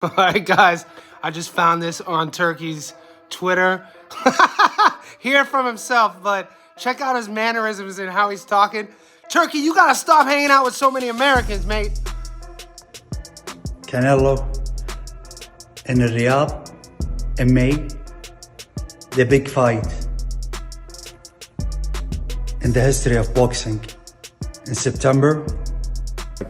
All right, guys, I just found this on Turkey's Twitter. Hear it from himself, but check out his mannerisms and how he's talking. Turkey, you gotta stop hanging out with so many Americans, mate. Canelo in Riyadh in May, the big fight in the history of boxing. In September,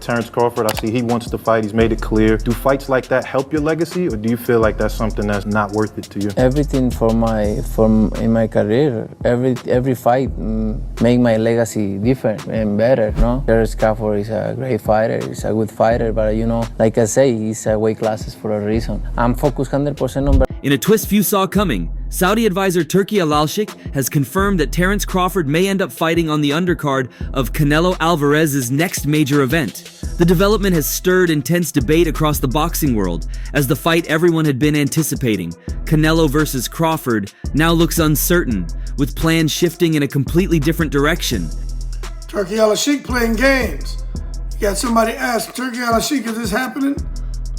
Terence Crawford, I see he wants to fight. He's made it clear. Do fights like that help your legacy, or do you feel like that's something that's not worth it to you? Everything in my career, every fight make my legacy different and better. No, Terence Crawford is a great fighter. He's a good fighter, but like I say, he's weight classes for a reason. I'm focused 100% on. In a twist few saw coming, Saudi advisor Turki Alalshik has confirmed that Terence Crawford may end up fighting on the undercard of Canelo Alvarez's next major event. The development has stirred intense debate across the boxing world, as the fight everyone had been anticipating, Canelo versus Crawford, now looks uncertain, with plans shifting in a completely different direction. Turki Alalshik playing games. You got somebody ask Turki Alalshik, is this happening?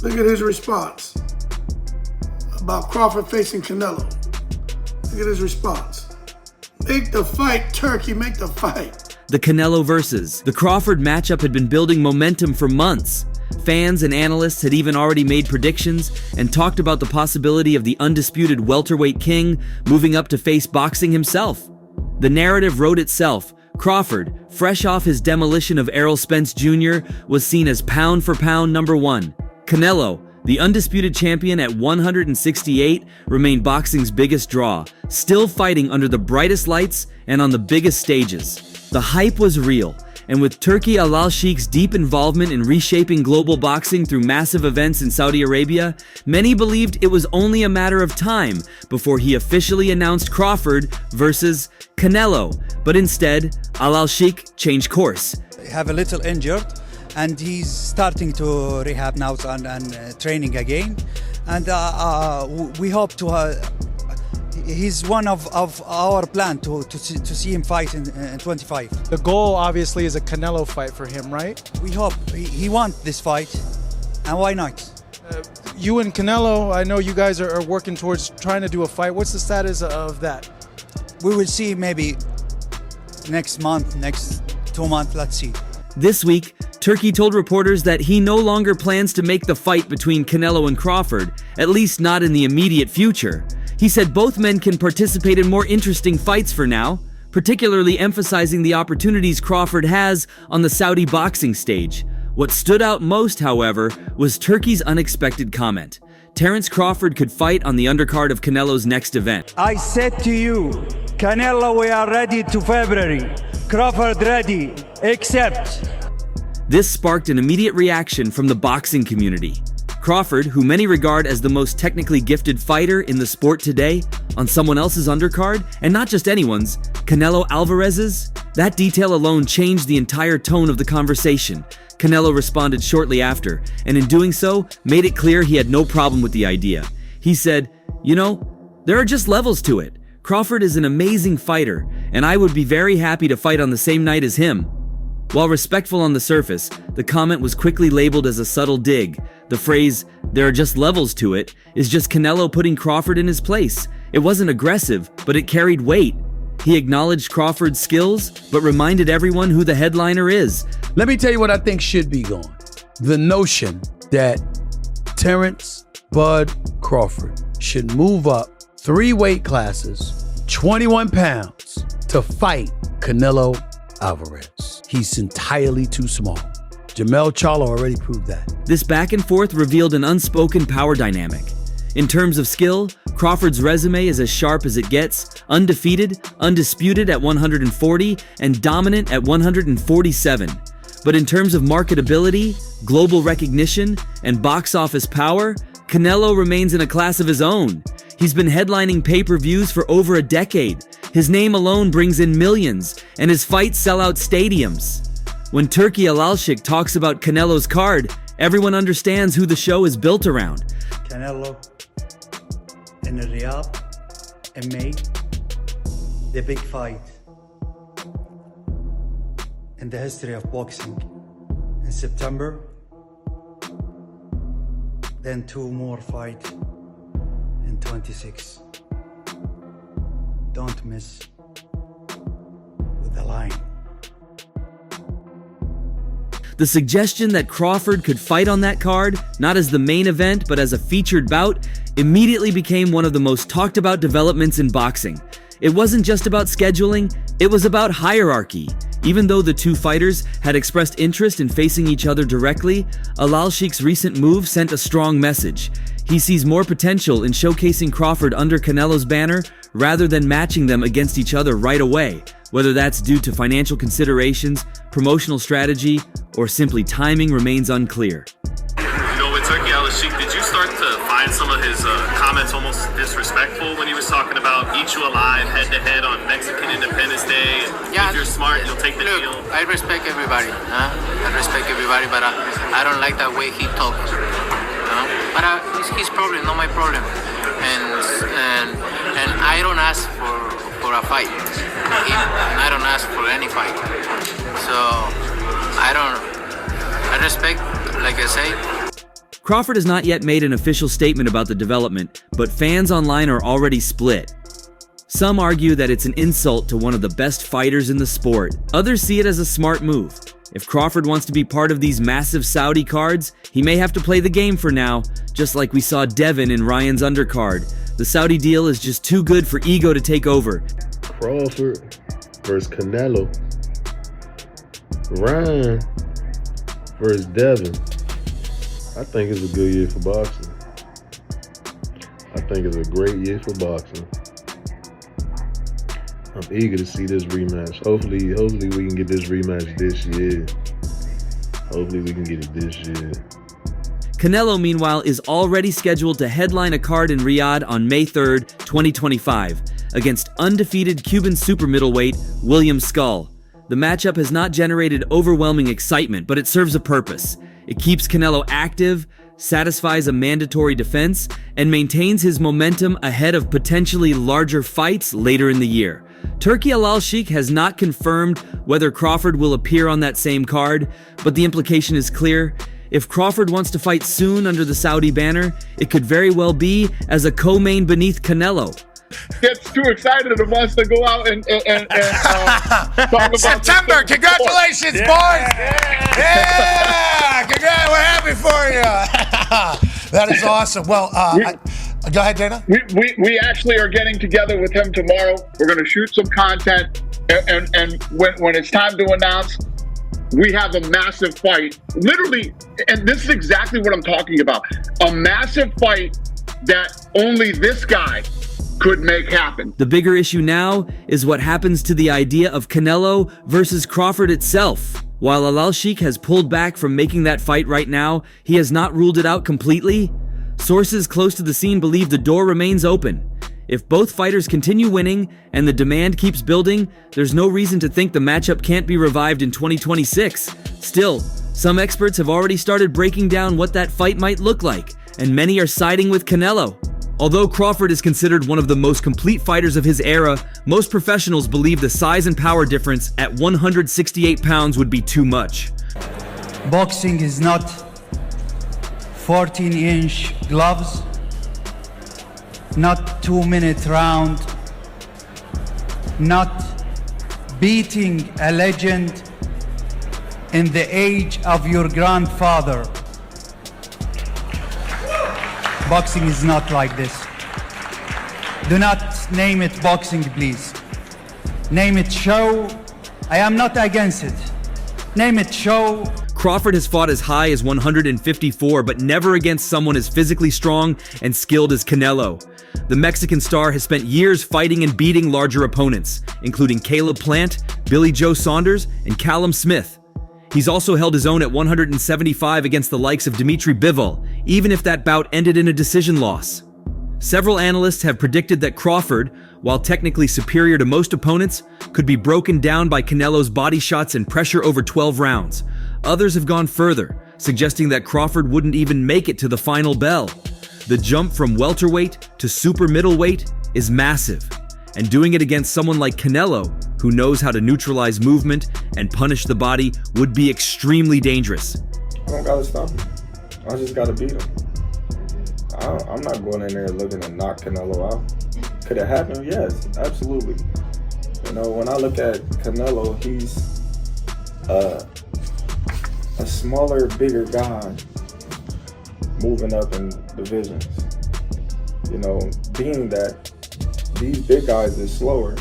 Look at his response about Crawford facing Canelo. Look at his response. Make the fight, Turkey, make the fight. The Canelo versus the Crawford matchup had been building momentum for months. Fans and analysts had even already made predictions and talked about the possibility of the undisputed welterweight king moving up to face boxing himself. The narrative wrote itself. Crawford, fresh off his demolition of Errol Spence Jr., was seen as pound for pound number one. Canelo, the undisputed champion at 168, remained boxing's biggest draw, still fighting under the brightest lights and on the biggest stages. The hype was real, and with Turki Alalshik's deep involvement in reshaping global boxing through massive events in Saudi Arabia, many believed it was only a matter of time before he officially announced Crawford versus Canelo. But instead, Alalshik changed course. have a little injured, and he's starting to rehab now and training again. And we hope to. He's one of our plan to see him fight in 25. The goal obviously is a Canelo fight for him, right? We hope he wants this fight, and why not? You and Canelo, I know you guys are working towards trying to do a fight. What's the status of that? We will see maybe next month, next 2 months, let's see. This week, Turki told reporters that he no longer plans to make the fight between Canelo and Crawford, at least not in the immediate future. He said both men can participate in more interesting fights for now, particularly emphasizing the opportunities Crawford has on the Saudi boxing stage. What stood out most, however, was Turki's unexpected comment. Terence Crawford could fight on the undercard of Canelo's next event. I said to you, Canelo, we are ready to February. Crawford ready, except. This sparked an immediate reaction from the boxing community. Crawford, who many regard as the most technically gifted fighter in the sport today, on someone else's undercard, and not just anyone's, Canelo Alvarez's? That detail alone changed the entire tone of the conversation. Canelo responded shortly after, and in doing so, made it clear he had no problem with the idea. He said, "You know, there are just levels to it. Crawford is an amazing fighter, and I would be very happy to fight on the same night as him." While respectful on the surface, the comment was quickly labeled as a subtle dig. The phrase, "there are just levels to it," is just Canelo putting Crawford in his place. It wasn't aggressive, but it carried weight. He acknowledged Crawford's skills, but reminded everyone who the headliner is. Let me tell you what I think should be gone. The notion that Terence Bud Crawford should move up 3 weight classes, 21 pounds, to fight Canelo Alvarez. He's entirely too small. Jamel Charlo already proved that. This back and forth revealed an unspoken power dynamic. In terms of skill, Crawford's resume is as sharp as it gets, undefeated, undisputed at 140, and dominant at 147. But in terms of marketability, global recognition, and box office power, Canelo remains in a class of his own. He's been headlining pay-per-views for over a decade. His name alone brings in millions, and his fights sell out stadiums. When Turki Alalshik talks about Canelo's card, everyone understands who the show is built around. Canelo in Riyadh in May, the big fight in the history of boxing. In September, then 2 more fights in 26. Don't miss with the line. The suggestion that Crawford could fight on that card, not as the main event but as a featured bout, immediately became one of the most talked about developments in boxing. It wasn't just about scheduling, it was about hierarchy. Even though the two fighters had expressed interest in facing each other directly, Alalshik's recent move sent a strong message. He sees more potential in showcasing Crawford under Canelo's banner rather than matching them against each other right away, whether that's due to financial considerations, promotional strategy, or simply timing remains unclear. You know, with Turki Alalshik, did you start to find some of his comments almost disrespectful when he was talking about eat you alive head-to-head on Mexican Independence Day? Yeah, if you're smart, you'll take the deal. I respect everybody. I respect everybody, but I don't like that way he talks. But it's his problem, not my problem. And I don't ask for a fight. And I don't ask for any fight. So I respect, like I say. Crawford has not yet made an official statement about the development, but fans online are already split. Some argue that it's an insult to one of the best fighters in the sport. Others see it as a smart move. If Crawford wants to be part of these massive Saudi cards, he may have to play the game for now, just like we saw Devin in Ryan's Undercard. The Saudi deal is just too good for ego to take over. Crawford versus Canelo. Ryan versus Devin. I think it's a good year for boxing. I think it's a great year for boxing. I'm eager to see this rematch. Hopefully we can get this rematch this year. Hopefully we can get it this year. Canelo, meanwhile, is already scheduled to headline a card in Riyadh on May 3rd, 2025, against undefeated Cuban super middleweight William Skull. The matchup has not generated overwhelming excitement, but it serves a purpose. It keeps Canelo active, satisfies a mandatory defense, and maintains his momentum ahead of potentially larger fights later in the year. Turki Alalshik has not confirmed whether Crawford will appear on that same card, but the implication is clear. If Crawford wants to fight soon under the Saudi banner, it could very well be as a co-main beneath Canelo. Gets too excited and wants to go out and talk about September. Congratulations, boys! Yeah! Congrats! We're happy for you. That is awesome. Well, go ahead, Dana. We actually are getting together with him tomorrow. We're going to shoot some content, and when it's time to announce, we have a massive fight. Literally, and this is exactly what I'm talking about. A massive fight that only this guy could make happen. The bigger issue now is what happens to the idea of Canelo versus Crawford itself. While Alalshik has pulled back from making that fight right now, he has not ruled it out completely. Sources close to the scene believe the door remains open. If both fighters continue winning and the demand keeps building, there's no reason to think the matchup can't be revived in 2026. Still, some experts have already started breaking down what that fight might look like, and many are siding with Canelo. Although Crawford is considered one of the most complete fighters of his era, most professionals believe the size and power difference at 168 pounds would be too much. Boxing is not 14-inch gloves, not 2-minute round, not beating a legend in the age of your grandfather. Boxing is not like this. Do not name it boxing, please. Name it show. I am not against it. Name it show. Crawford has fought as high as 154, but never against someone as physically strong and skilled as Canelo. The Mexican star has spent years fighting and beating larger opponents, including Caleb Plant, Billy Joe Saunders, and Callum Smith. He's also held his own at 175 against the likes of Dimitri Bivol, even if that bout ended in a decision loss. Several analysts have predicted that Crawford, while technically superior to most opponents, could be broken down by Canelo's body shots and pressure over 12 rounds. Others have gone further, suggesting that Crawford wouldn't even make it to the final bell. The jump from welterweight to super middleweight is massive, and doing it against someone like Canelo, who knows how to neutralize movement and punish the body, would be extremely dangerous. I don't gotta stop him. I just gotta beat him. I'm not going in there looking to knock Canelo out. Could it happen? Yes, absolutely. You know, when I look at Canelo, he's a smaller, bigger guy moving up in divisions. You know, being that these big guys is slower,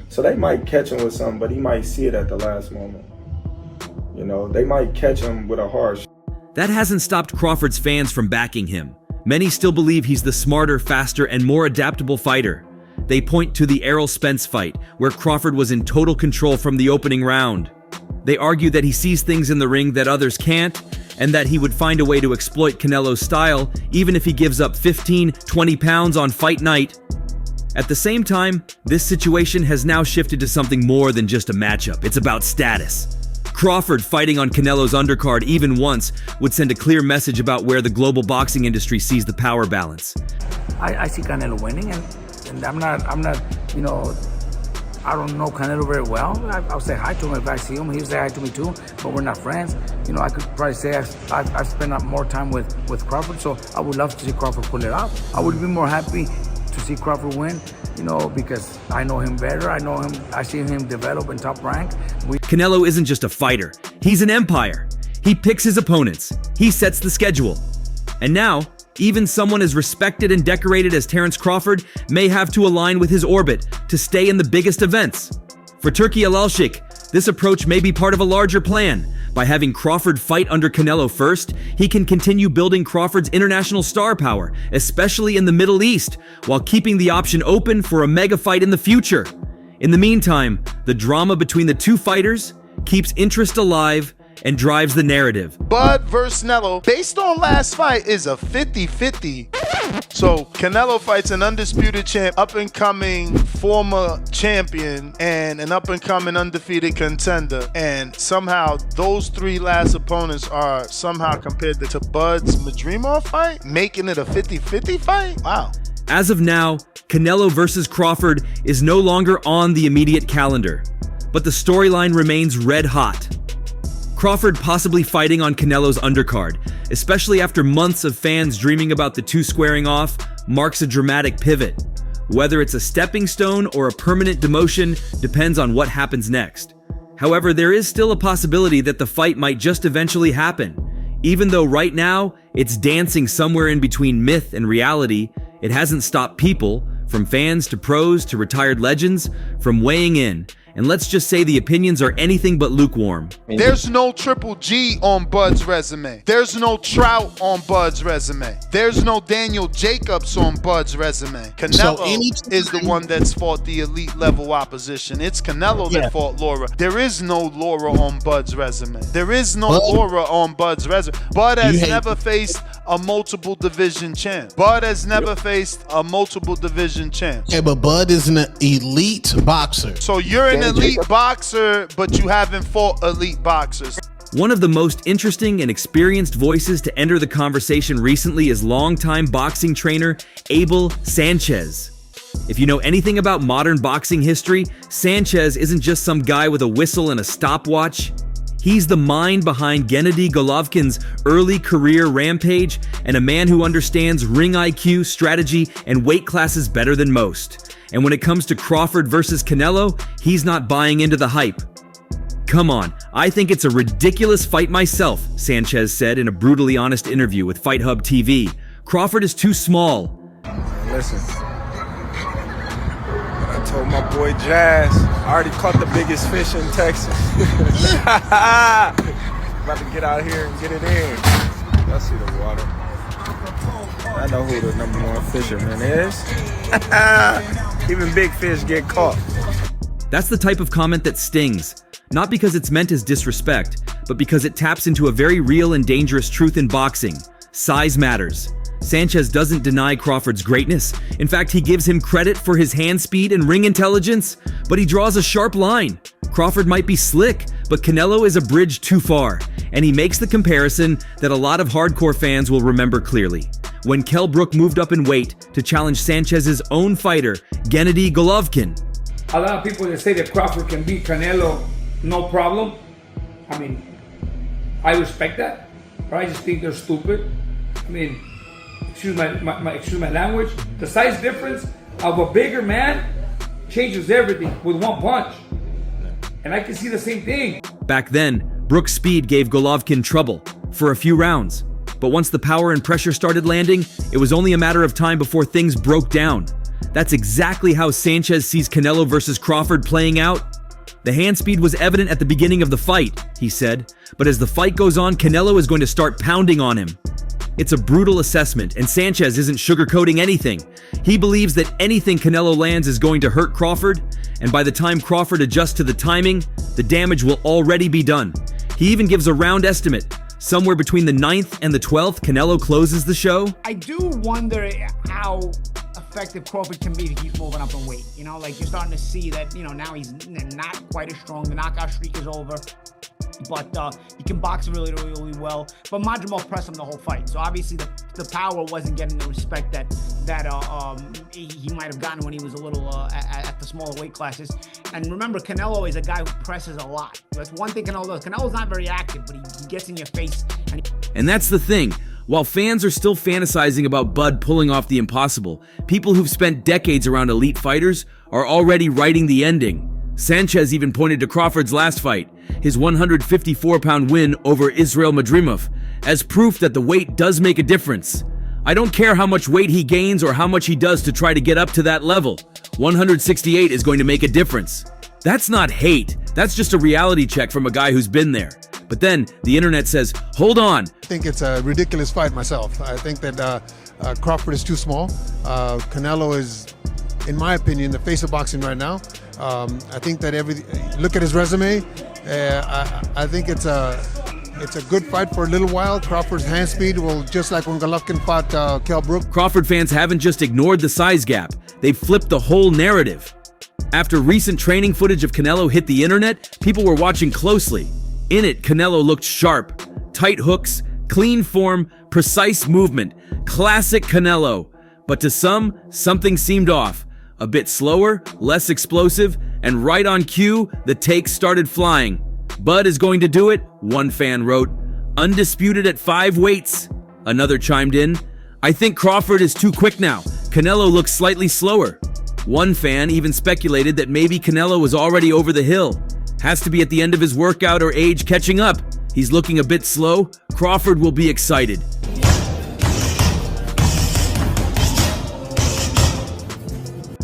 so they might catch him with something, but he might see it at the last moment. You know, they might catch him with a harsh. That hasn't stopped Crawford's fans from backing him. Many still believe he's the smarter, faster, and more adaptable fighter. They point to the Errol Spence fight, where Crawford was in total control from the opening round. They argue that he sees things in the ring that others can't, and that he would find a way to exploit Canelo's style, even if he gives up 15, 20 pounds on fight night. At the same time, this situation has now shifted to something more than just a matchup. It's about status. Crawford fighting on Canelo's undercard even once would send a clear message about where the global boxing industry sees the power balance. I see Canelo winning, and I'm not, you know, I don't know Canelo very well. I'll say hi to him if I see him. He'll say hi to me too, but we're not friends. You know, I could probably say I've spent more time with Crawford, so I would love to see Crawford pull it off. I would be more happy to see Crawford win, you know, because I know him better. I see him develop in top rank. Canelo isn't just a fighter. He's an empire. He picks his opponents. He sets the schedule. And now, even someone as respected and decorated as Terence Crawford may have to align with his orbit to stay in the biggest events. For Turki Alalshik, this approach may be part of a larger plan. By having Crawford fight under Canelo first, he can continue building Crawford's international star power, especially in the Middle East, while keeping the option open for a mega fight in the future. In the meantime, the drama between the two fighters keeps interest alive and drives the narrative. Bud versus Canelo, based on last fight, is a 50-50. So Canelo fights an undisputed champ, up-and-coming former champion, and an up-and-coming undefeated contender. And somehow those three last opponents are somehow compared to Bud's Madrimov fight, making it a 50-50 fight? Wow. As of now, Canelo versus Crawford is no longer on the immediate calendar, but the storyline remains red hot. Crawford possibly fighting on Canelo's undercard, especially after months of fans dreaming about the two squaring off, marks a dramatic pivot. Whether it's a stepping stone or a permanent demotion depends on what happens next. However, there is still a possibility that the fight might just eventually happen. Even though right now, it's dancing somewhere in between myth and reality, it hasn't stopped people, from fans to pros to retired legends, from weighing in. And let's just say the opinions are anything but lukewarm. There's no Triple G on Bud's resume. There's no Trout on Bud's resume. There's no Daniel Jacobs on Bud's resume. Canelo is the one that's fought the elite level opposition. It's Canelo that fought Laura. There is no Laura on Bud's resume. There is no Laura on Bud's resume. Bud has never faced a multiple division champ. Bud has never faced a multiple division champ. Yeah, but Bud is an elite boxer. So you're an elite boxer, but you haven't fought elite boxers. One of the most interesting and experienced voices to enter the conversation recently is longtime boxing trainer Abel Sanchez. If you know anything about modern boxing history, Sanchez isn't just some guy with a whistle and a stopwatch. He's the mind behind Gennady Golovkin's early career rampage and a man who understands ring IQ, strategy, and weight classes better than most. And when it comes to Crawford versus Canelo, he's not buying into the hype. Come on, I think it's a ridiculous fight myself, Sanchez said in a brutally honest interview with Fight Hub TV. Crawford is too small. Listen, I told my boy Jazz, I already caught the biggest fish in Texas. About to get out here and get it in. Y'all see the water. I know who the #1 fisherman is. Even big fish get caught. That's the type of comment that stings. Not because it's meant as disrespect, but because it taps into a very real and dangerous truth in boxing. Size matters. Sanchez doesn't deny Crawford's greatness. In fact, he gives him credit for his hand speed and ring intelligence, but he draws a sharp line. Crawford might be slick, but Canelo is a bridge too far, and he makes the comparison that a lot of hardcore fans will remember clearly. When Kell Brook moved up in weight to challenge Sanchez's own fighter, Gennady Golovkin. A lot of people that say that Crawford can beat Canelo, no problem. I mean, I respect that, but I just think they're stupid. I mean, excuse my language, the size difference of a bigger man changes everything with one punch. And I can see the same thing. Back then, Brook's speed gave Golovkin trouble for a few rounds. But once the power and pressure started landing, it was only a matter of time before things broke down. That's exactly how Sanchez sees Canelo versus Crawford playing out. The hand speed was evident at the beginning of the fight, he said, but as the fight goes on, Canelo is going to start pounding on him. It's a brutal assessment, and Sanchez isn't sugarcoating anything. He believes that anything Canelo lands is going to hurt Crawford, and by the time Crawford adjusts to the timing, the damage will already be done. He even gives a round estimate. Somewhere between the 9th and the 12th, Canelo closes the show. I do wonder how effective Crawford can be if he keeps moving up in weight. You know, like you're starting to see that, you know, now he's not quite as strong. The knockout streak is over. But he can box really, really well. But Madrimov pressed him the whole fight. So obviously the power wasn't getting the respect that he might have gotten when he was a little at the smaller weight classes. And remember, Canelo is a guy who presses a lot. That's one thing Canelo does. Canelo's not very active, but he gets in your face. And that's the thing. While fans are still fantasizing about Bud pulling off the impossible, people who've spent decades around elite fighters are already writing the ending. Sanchez even pointed to Crawford's last fight, his 154-pound win over Israel Madrimov, as proof that the weight does make a difference. I don't care how much weight he gains or how much he does to try to get up to that level. 168 is going to make a difference. That's not hate. That's just a reality check from a guy who's been there. But then the internet says, hold on. I think it's a ridiculous fight myself. I think that Crawford is too small. Canelo is, in my opinion, the face of boxing right now. I think that look at his resume. I think it's a good fight for a little while. Crawford's hand speed will, just like when Golovkin fought Kell Brook. Crawford fans haven't just ignored the size gap. They've flipped the whole narrative. After recent training footage of Canelo hit the internet, people were watching closely. In it, Canelo looked sharp. Tight hooks, clean form, precise movement. Classic Canelo. But to some, something seemed off. A bit slower, less explosive, and right on cue, the takes started flying. Bud is going to do it, one fan wrote. Undisputed at 5 weights. Another chimed in. I think Crawford is too quick now. Canelo looks slightly slower. One fan even speculated that maybe Canelo was already over the hill. Has to be at the end of his workout or age catching up. He's looking a bit slow. Crawford will be excited.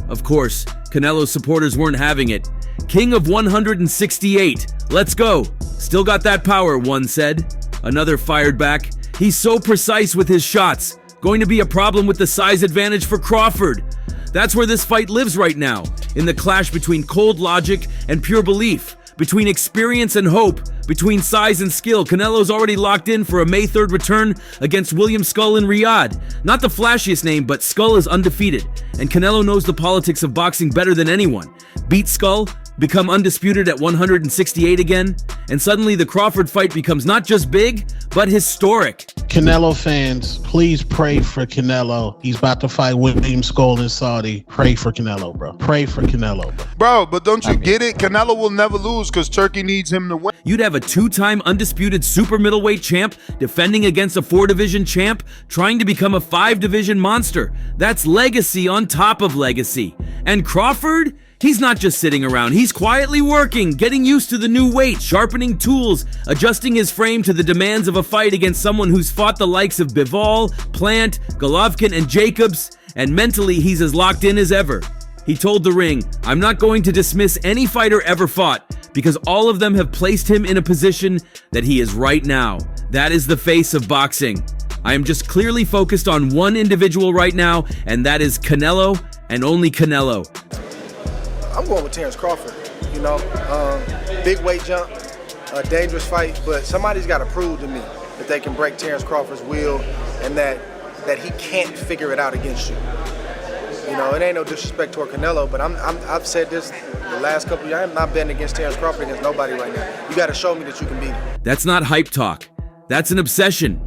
Of course, Canelo's supporters weren't having it. King of 168. Let's go. Still got that power, one said. Another fired back. He's so precise with his shots. Going to be a problem with the size advantage for Crawford. That's where this fight lives right now, in the clash between cold logic and pure belief, between experience and hope, between size and skill. Canelo's already locked in for a May 3rd return against William Skull in Riyadh. Not the flashiest name, but Skull is undefeated, and Canelo knows the politics of boxing better than anyone. Beat Skull, become undisputed at 168 again, and suddenly the Crawford fight becomes not just big, but historic. Canelo fans, please pray for Canelo. He's about to fight William Skull in Saudi. Pray for Canelo, bro. Pray for Canelo, bro. Bro, but don't you get it? Canelo will never lose because Turkey needs him to win. You'd have a 2-time undisputed super middleweight champ defending against a 4-division champ, trying to become a 5-division monster. That's legacy on top of legacy. And Crawford? He's not just sitting around, he's quietly working, getting used to the new weight, sharpening tools, adjusting his frame to the demands of a fight against someone who's fought the likes of Bivol, Plant, Golovkin, and Jacobs, and mentally he's as locked in as ever. He told The Ring, I'm not going to dismiss any fighter ever fought, because all of them have placed him in a position that he is right now. That is the face of boxing. I am just clearly focused on one individual right now, and that is Canelo, and only Canelo. I'm going with Terence Crawford, you know, big weight jump, a dangerous fight, but somebody's got to prove to me that they can break Terence Crawford's will and that he can't figure it out against you. You know, it ain't no disrespect toward Canelo, but I've said this the last couple of years, I'm not betting against Terence Crawford against nobody right now. You got to show me that you can beat him. That's not hype talk. That's an obsession.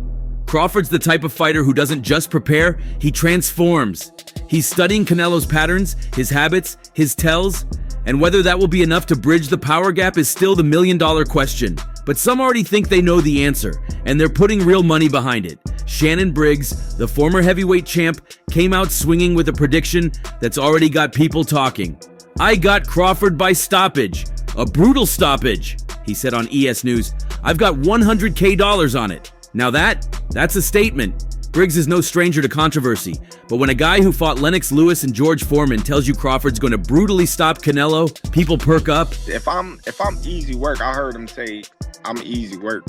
Crawford's the type of fighter who doesn't just prepare, he transforms. He's studying Canelo's patterns, his habits, his tells, and whether that will be enough to bridge the power gap is still the million-dollar question. But some already think they know the answer, and they're putting real money behind it. Shannon Briggs, the former heavyweight champ, came out swinging with a prediction that's already got people talking. "I got Crawford by stoppage. A brutal stoppage," he said on ES News. "I've got $100K on it." Now that's a statement. Briggs is no stranger to controversy, but when a guy who fought Lennox Lewis and George Foreman tells you Crawford's going to brutally stop Canelo, people perk up. If I'm easy work, I heard him say I'm easy work.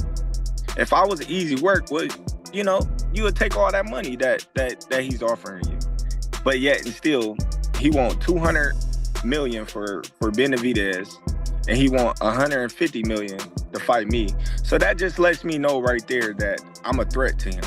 If I was easy work, well, you know, you would take all that money that he's offering you. But yet and still, he want $200 million for Benavidez, and he want $150 million to fight me. So that just lets me know right there that I'm a threat to him.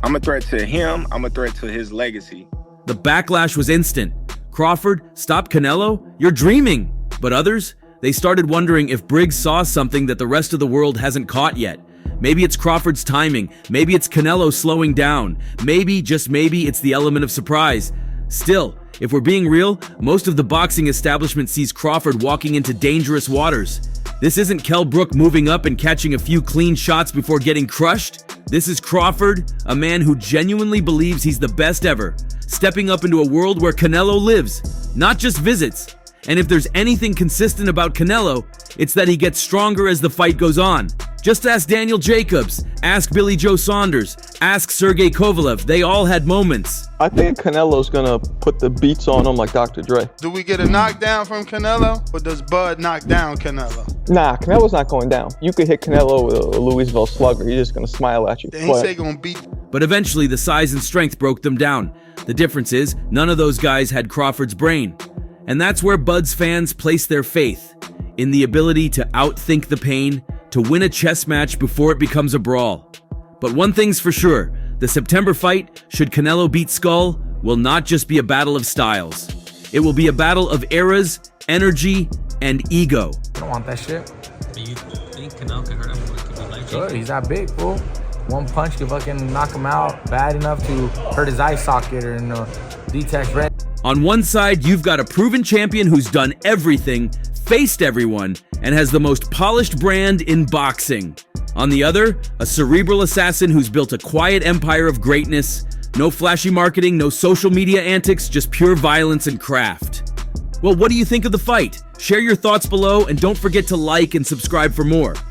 I'm a threat to him. I'm a threat to his legacy. The backlash was instant. Crawford, stop Canelo? You're dreaming. But others, they started wondering if Briggs saw something that the rest of the world hasn't caught yet. Maybe it's Crawford's timing. Maybe it's Canelo slowing down. Maybe, just maybe, it's the element of surprise. Still, if we're being real, most of the boxing establishment sees Crawford walking into dangerous waters. This isn't Kell Brook moving up and catching a few clean shots before getting crushed. This is Crawford, a man who genuinely believes he's the best ever, stepping up into a world where Canelo lives, not just visits. And if there's anything consistent about Canelo, it's that he gets stronger as the fight goes on. Just ask Daniel Jacobs, ask Billy Joe Saunders, ask Sergey Kovalev. They all had moments. I think Canelo's gonna put the beats on him like Dr. Dre. Do we get a knockdown from Canelo, or does Bud knock down Canelo? Nah, Canelo's not going down. You could hit Canelo with a Louisville slugger. He's just gonna smile at you. They ain't say gonna beat. But eventually the size and strength broke them down. The difference is, none of those guys had Crawford's brain. And that's where Bud's fans place their faith, in the ability to outthink the pain, to win a chess match before it becomes a brawl. But one thing's for sure, the September fight, should Canelo beat Skull, will not just be a battle of styles. It will be a battle of eras, energy, and ego. I don't want that shit. Do you think Canelo could hurt him? Could be life-changing? Good, he's not big, fool. One punch could fucking knock him out bad enough to hurt his eye socket or detach red. On one side, you've got a proven champion who's done everything, faced everyone, and has the most polished brand in boxing. On the other, a cerebral assassin who's built a quiet empire of greatness. No flashy marketing, no social media antics, just pure violence and craft. Well, what do you think of the fight? Share your thoughts below, and don't forget to like and subscribe for more.